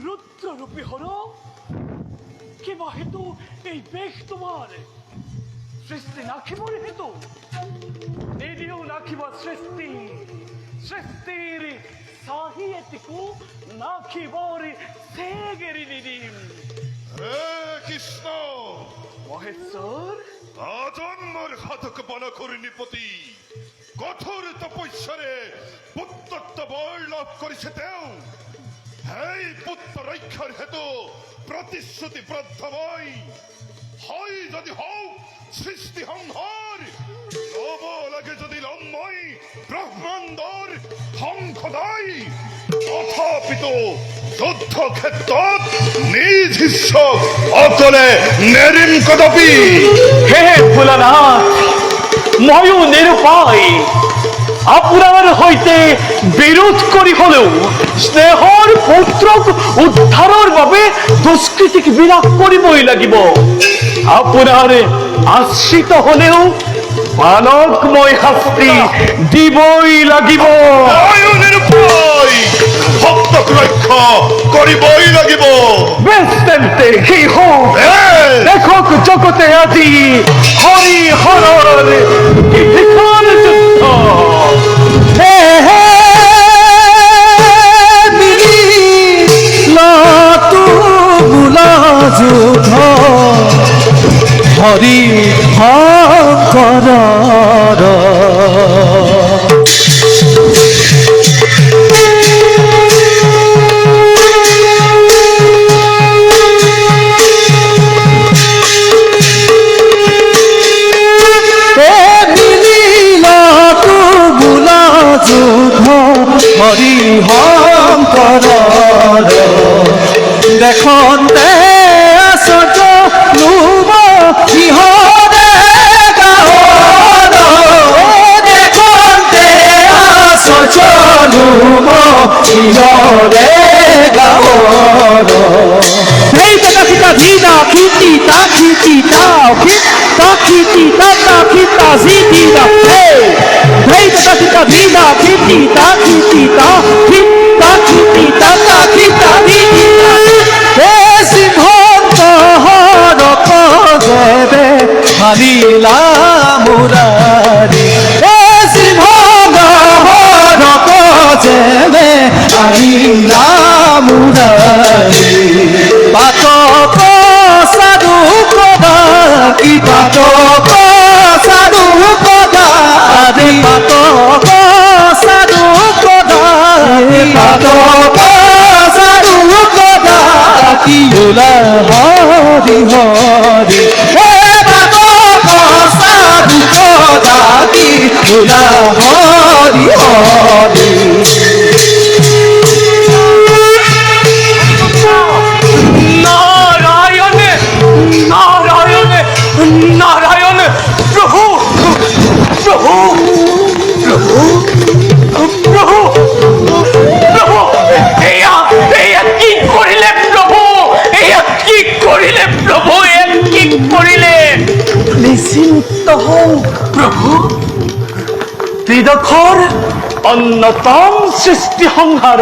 রুদ্ররূপী হল কিবা হেতু এই বেশ তোমার সৃষ্টি নাখিবর হেতু নিদিও নাখিবা সৃষ্টি সৃষ্টির সাহিত্যিকু নাখিবর সেগেরি নিদিম। হে কৃষ্ণ মহেশ্বর আজন্মর ঘাতক বনখুর নিপতি কঠোর তপস্যারে পুত্রত্ব বর লাভ করিছে তেও এই পুত্র রক্ষার হেতু প্রতিশ্রুতিবদ্ধময় হয় যদি হও সৃষ্টি সংহার লব লাগে যদি লম্বই ব্রহ্মাণ্ডর ধ্বংসদায় তথাপিত যুদ্ধক্ষেত্ৰত নিজ শিষ্য অকলে নেৰিম কদপি। হে ভোলানাথ ময়ো নিরুপায় আপনার হইতে বিরোধ করি হলেও স্নেহর পুত্রক উদ্ধারের বাবে দুষ্কৃতিক বিরাগ করিবই লাগিব। আপনার আশ্রিত হলেও মানকময় শাস্তি দিবই লাগিব। ভক্তক ৰক্ষা কৰিবই লাগিব। বেশ তেন্তে কি হোক দেখক জগতে আজি হরি হরর বিভীষণ যুদ্ধ। হে হে লাতু বুলা যুদ্ধ হরি শঙ্কর হরি শঙ্কর দেখতে আশ্চর্য নুব ইহরে গাঁৱৰ দেখতে আশ্চর্য নুব ইহরে গাঁৱৰ সেই সীতা ধিনা খিতি তা খিতি তাও খিতা খিতি তা খিতা জিতি দা সেই সীতা ধিনা খিতি তা খিতি তা খিতা খিতি তা খিতা জিতি দা হে সিংহন্ত হরক দেবে হারিলা মুরারি হে সিংহন্ত হরক দেবে হারিলা মুরারি পাতক সাধু কদা কি পাতক সাধু কদা রে পাতক সাধু কদা রে পাতক সাধু কদা কি ওলা হরি হরি হে পাতক সাধু কদা কি ওলা হরি হরি। নারায়ণ প্রভু প্রভু প্রভু প্রভু প্রভু কি করিলে প্রভু কি করিলে প্রভু কি করিলে নিশ্চিন্ত হও প্রভু। ত্রিদখর অন্যতম সৃষ্টি সংহার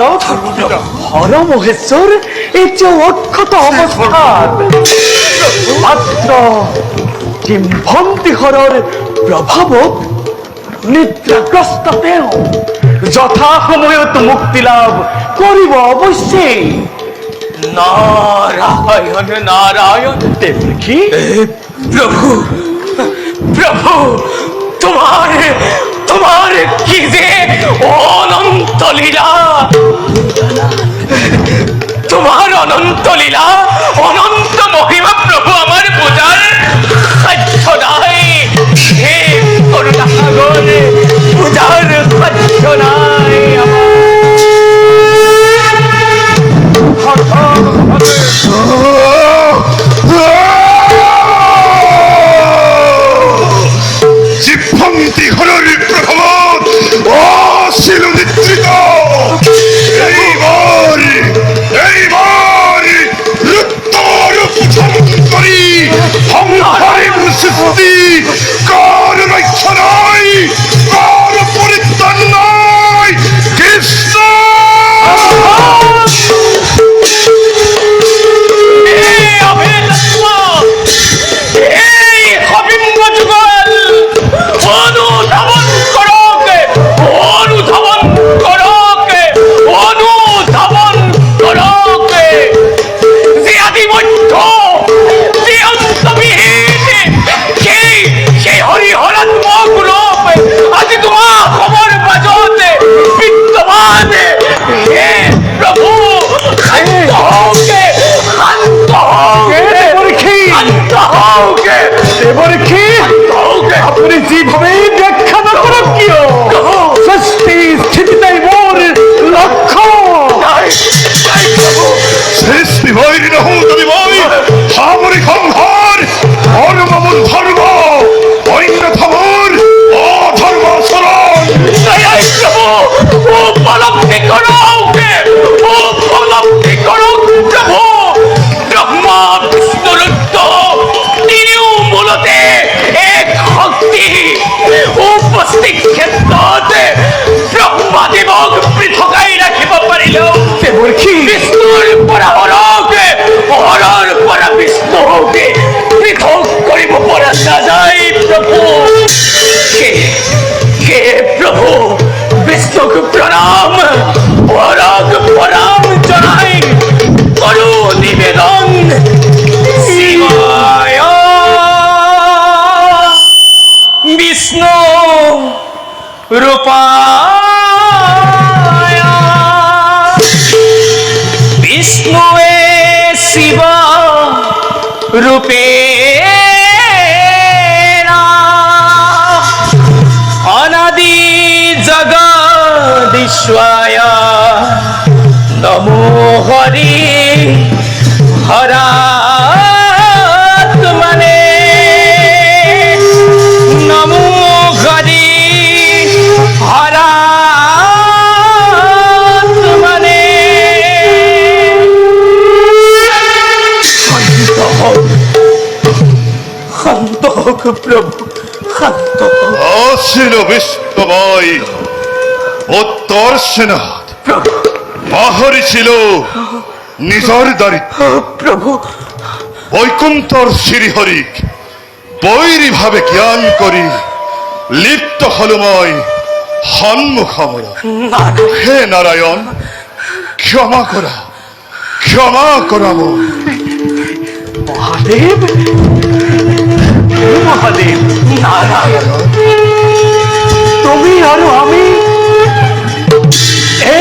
হর মহেশ্বর এই যে অক্ষত অবস্থান মাত্র কিম্ভন্তি হরর প্রভাবত নিদ্রাগ্রস্ত দেহ যথা সময়ত মুক্তি লাভ করিব অবশ্যই। নারায়ণ নারায়ণ দেখি প্রভু প্রভু তোমার তোমার কি যে অনন্ত লীলা তোমার অনন্ত লীলা অনন্ত মহিমা প্রভু আমার পূজার সাধ্য নাই। হে করুণা সাগর পূজার সাধ্য নাই জীবন্তি হরর প্রভাবত অশীল নিদ্রিত এইবার তুমি যেভাবে ব্যাখ্যা না করো কিও সৃষ্টি স্থিতিটাই মোর লক্ষ্য। সৃষ্টি বৈরী নহু তুমি বই হামরি সংহার ধর্মমূল ধর্ম অন্যথা মোর অধর্মাচরণ। প্রভু উপলব্ধি করো, উপলব্ধি করো প্রভু, ব্রহ্মা বিষ্ণুরুদ্ধ তিনিও মূলতে এক শক্তি। উপস্থিত ক্ষেত্ৰত ব্ৰহ্মাদেৱক পৃথকাই ৰাখিব পাৰিলেও বিষ্ণুৰ পৰা হৰক, হৰৰ পৰা বিষ্ণুক পৃথক কৰিব পৰা নাযায় প্ৰভু। হে প্রভু, বিষ্ণুক প্রণাম, হরক প্রণাম জনাই করু নিবেদন। শিবায় বিষ্ণু রূপায় বিষ্ণুয়ে শিব রূপে অনাদি জগদীশ্বয় নমো হরি হরাত্মনে নমো হরি হরাত্মনে। শান্ত হোক প্রভু, শান্ত হোক। অশীল বিষ্ণুময় উত্তর সেনাথ প্রভু, বাহরি ছিল নিজর দারিদ্র প্রভু, বৈকুণ্ঠর শ্রীহরিক বৈরী ভাবে জ্ঞান করি লিপ্ত হলময় সন্মুখ আমরা। হে নারায়ণ, ক্ষমা করা, ক্ষমা করাবো। মহাদেব, মহাদেব, নারায়ণ, তুমি আর আমি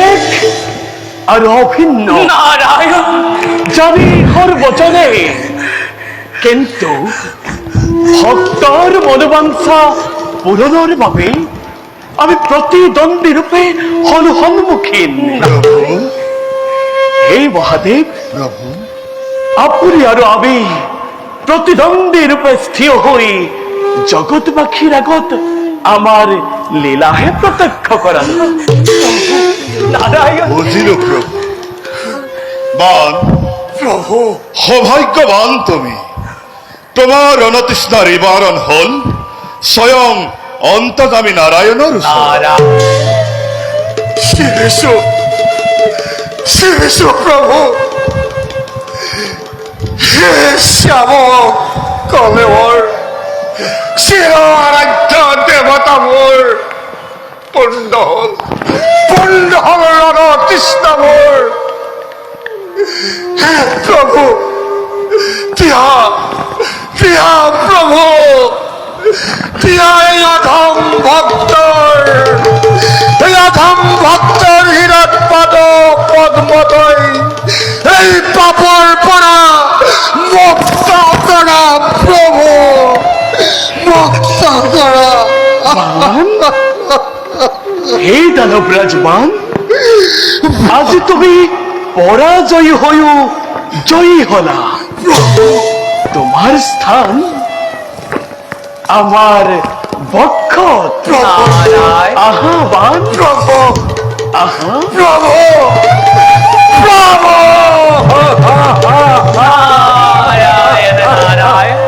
এক আর অভিন্ন, নারায়ণ, জানি হর বচনে, কিন্তু ভক্তর মনোবাঞ্ছা পূরণের বাবে আমি প্রতিদ্বন্দ্বী রূপে হল সম্মুখীন। প্রভু, হে মহাদেব, প্রভু, আপনি আর আমি প্রতিদ্বন্দ্বী রূপে স্থির হই জগৎবাসীর আগত আমার লীলাহে প্রত্যক্ষ করান। নারায়ণ, বুঝিল প্রভু। বান প্রভু, সৌভাগ্যবান তুমি, তোমার অনতৃষ্ণা নিবারণ হল স্বয়ং অন্তর্যামী নারায়ণের নারায়ণ, শিশু শিশু প্রভু, হে শ্যাম কবে মোর চির আরাধ্য দেবতা মোর পূর্ণ হল, পূর্ণ হল অনতৃষ্ণা মোর। হে প্রভু, প্রিয়া প্রিয়া প্রভু, প্রিয়া এই অধম ভক্তর, এই অধম ভক্তর হীরক পদ পদ্মতই এই পাপর পরা মুক্ত করা প্রভু, মুক্ত করা। হে দানবরাজমান, আজ তুমি পরাজয় হইও জয়ী হলা। তোমার স্থান আমার বক্ষ। নারায়ণ, আহ্বান প্রভু, আহা প্রভু, প্রভু। নারায়ণ, নারায়ণ।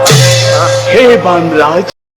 হে বানরাজ,